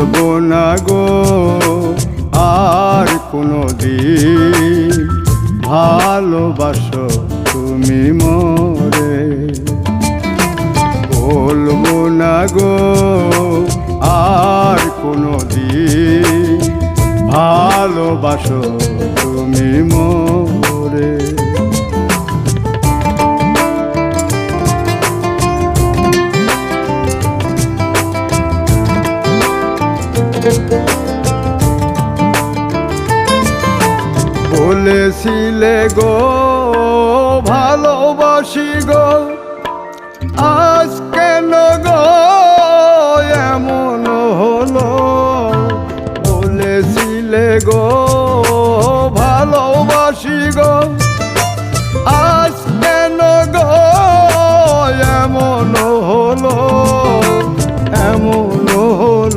বলবো না গো আর কোনো দিন ভালোবাসো তুমি মোরে। বলবো না গো আর কোনো দিন ভালোবাসো তুমি মোরে। বলেছিলে গো ভালো